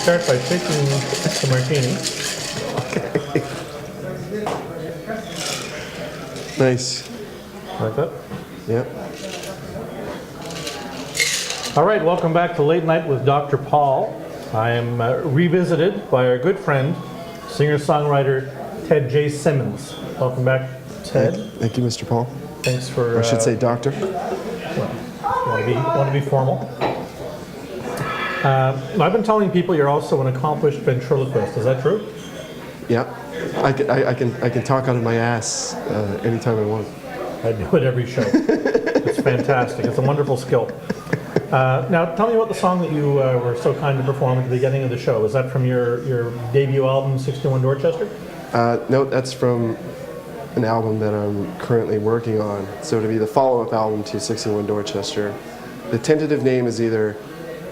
start by shaking the martini. Nice. Like that? Yep. All right, welcome back to Late Night with Dr. Paul. I am revisited by our good friend, singer-songwriter Ted J. Simmons. Welcome back, Ted. Thank you, Mr. Paul. Thanks for... I should say doctor. Well, want to be formal. I've been telling people you're also an accomplished ventriloquist. Is that true? Yeah. I can talk out of my ass anytime I want. I do it every show. It's fantastic. It's a wonderful skill. Now, tell me about the song that you were so kind to perform at the beginning of the show. Is that from your debut album, 61 Dorchester? No, that's from an album that I'm currently working on. So to be the follow-up album to 61 Dorchester. The tentative name is either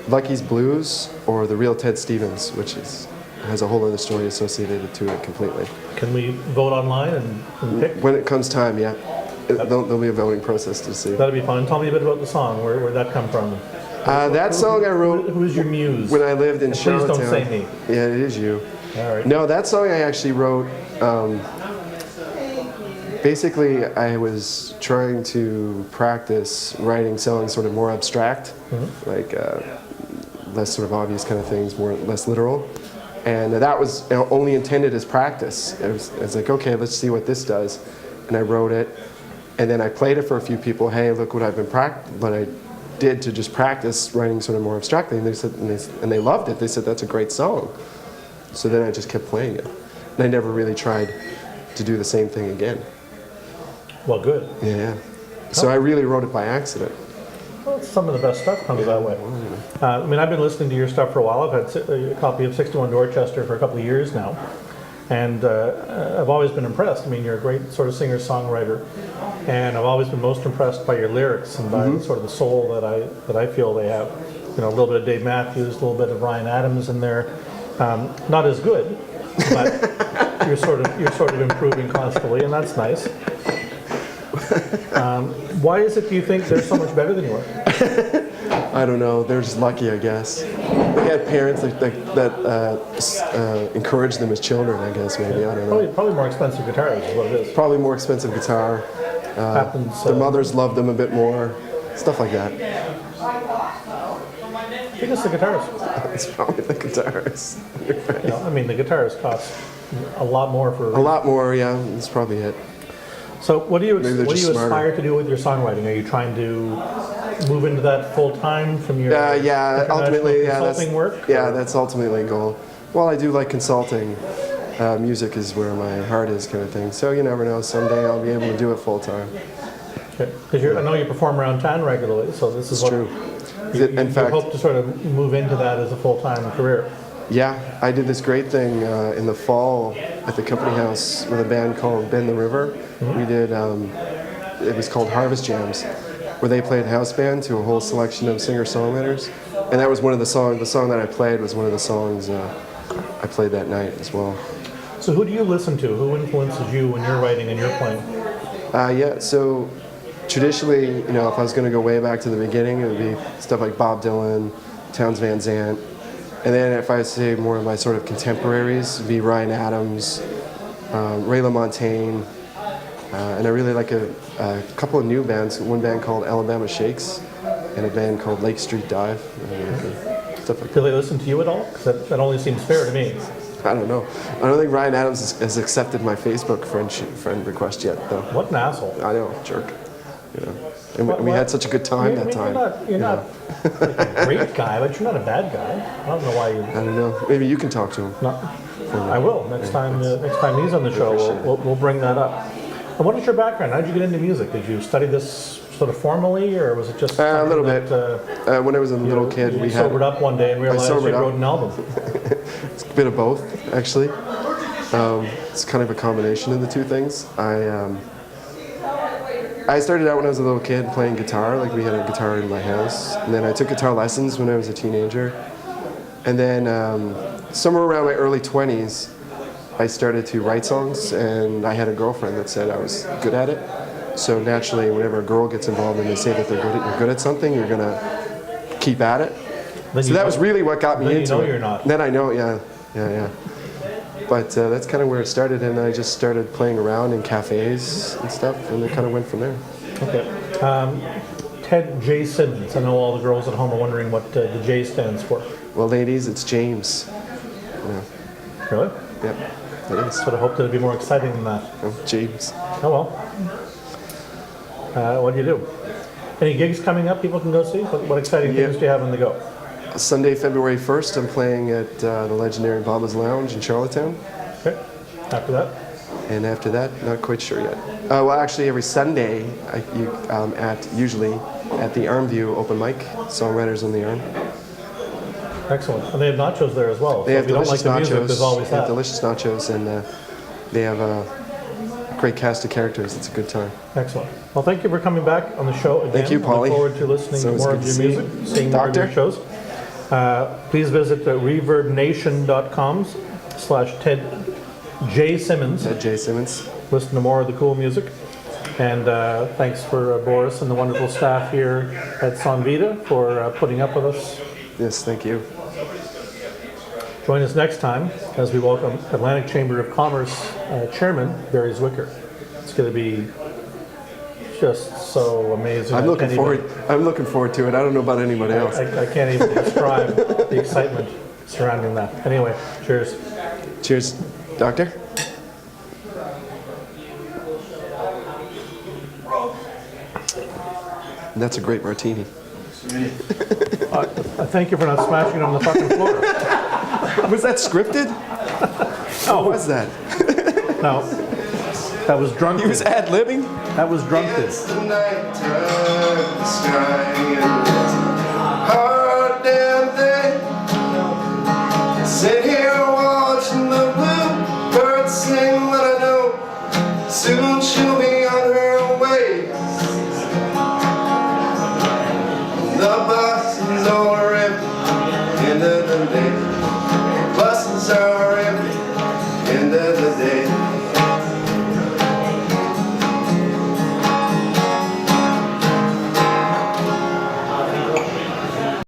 Lucky's Blues or The Real Ted Stevens, which has a whole other story associated to it completely. Can we vote online and pick? When it comes time, yeah. There'll be a voting process to see. That'll be fun. Tell me a bit about the song. Where'd that come from? That song I wrote... Who's your muse? When I lived in Charlottetown. Please don't say me. Yeah, it is you. All right. No, that song I actually wrote... basically, I was trying to practice writing songs sort of more abstract, like less sort of obvious kind of things, less literal. And that was only intended as practice. I was like, okay, let's see what this does. And I wrote it. And then I played it for a few people. Hey, look what I've been what I did to just practice writing sort of more abstractly. And they said, and they loved it. They said, that's a great song. So then I just kept playing it. And I never really tried to do the same thing again. Well, good. Yeah. So I really wrote it by accident. Well, some of the best stuff comes that way. I mean, I've been listening to your stuff for a while. I've had a copy of 61 Dorchester for a couple of years now. And I've always been impressed. I mean, you're a great sort of singer-songwriter. And I've always been most impressed by your lyrics and by sort of the soul that I feel they have. You know, a little bit of Dave Matthews, a little bit of Ryan Adams in there. Not as good, but you're sort of improving constantly, and that's nice. Why is it, do you think, they're so much better than you are? I don't know. They're just lucky, I guess. They had parents that encouraged them as children, I guess, maybe. I don't know. Probably more expensive guitars is what it is. Probably more expensive guitar. Their mothers loved them a bit more. Stuff like that. I think it's the guitars. It's probably the guitars. Right. You know, I mean, the guitars cost a lot more for... A lot more, yeah. That's probably it. So what do you aspire to do with your songwriting? Are you trying to move into that full time from your ultimately consulting work? Yeah, that's ultimately the goal. Well, I do like consulting. Music is where my heart is, kind of thing. So you never know. Someday I'll be able to do it full time. Okay. Because I know you perform around town regularly, so this is true. In fact, you hope to sort of move into that as a full time career. Yeah, I did this great thing in the fall at the Company House with a band called Bend the River. We did, it was called Harvest Jams, where they played house band to a whole selection of singer-songwriters. And that was one of the song that I played was one of the songs I played that night as well. So who do you listen to? Who influences you when you're writing and you're playing? So traditionally, you know, if I was going to go way back to the beginning, it would be stuff like Bob Dylan, Townes Van Zandt. And then if I say more of my sort of contemporaries, it'd be Ryan Adams, Ray LaMontagne, and I really like a couple of new bands. One band called Alabama Shakes, and a band called Lake Street Dive. Stuff like that. Do they listen to you at all? Because that only seems fair to me. I don't know. I don't think Ryan Adams has accepted my Facebook friend request yet, though. What an asshole. I know, jerk. You know. And we had such a good time that time. You're not like a great guy, but you're not a bad guy. I don't know why you... I don't know. Maybe you can talk to him. No, I will. Next time he's on the show, we'll bring that up. And what is your background? How did you get into music? Did you study this sort of formally, or was it just a little bit? When I was a little kid, we had sobered up one day and realized you wrote an album. It's a bit of both, actually. It's kind of a combination of the two things. I started out when I was a little kid playing guitar. Like, we had a guitar in my house, and then I took guitar lessons when I was a teenager. And then somewhere around my early 20s, I started to write songs, and I had a girlfriend that said I was good at it. So naturally, whenever a girl gets involved and they say that you're good at something, you're gonna keep at it. Then So you that know- was really what got me then you into know it. you're not. Then I know, yeah. But that's kind of where it started, and I just started playing around in cafes and stuff, and it kind of went from there. Okay. Ted J. Simmons. I know all the girls at home are wondering what the J stands for. Well, ladies, it's James. Really? Yep, it is. Sort of hoped it'd be more exciting than that. Oh, James. Oh well. What do you do? Any gigs coming up people can go see? What exciting things do you have on the go? Sunday, February 1st, I'm playing at the legendary Baba's Lounge in Charlottetown. Okay. After that? And after that, not quite sure yet. Well, actually, every Sunday, usually at the Armview open mic, Songwriters on the Arm. Excellent. And they have nachos there as well. They So have if you don't like delicious the music, nachos. there's always They have that. delicious nachos, and they have a great cast of characters. It's a good time. Excellent. Well, thank you for coming back on the show again. Thank you, I Paulie. look forward to listening So to it's more good of to your see music, you. seeing more of your Doctor? shows. Please visit reverbnation.com/Ted J. Simmons. Ted J. Simmons. Listen to more of the cool music. And thanks for Boris and the wonderful staff here at Vida for putting up with us. Yes, thank you. Join us next time as we welcome Atlantic Chamber of Commerce Chairman Barry Zwicker. It's going to be just so amazing. I'm looking forward to it. I don't know about anybody else. I can't even describe the excitement surrounding that. Anyway, cheers. Cheers, Doctor. That's a great martini. Thank you for not smashing it on the fucking floor. Was that scripted? Oh, What was that? no. That was drunk. He was ad-libbing? That was drunk. It's the night time, the sky and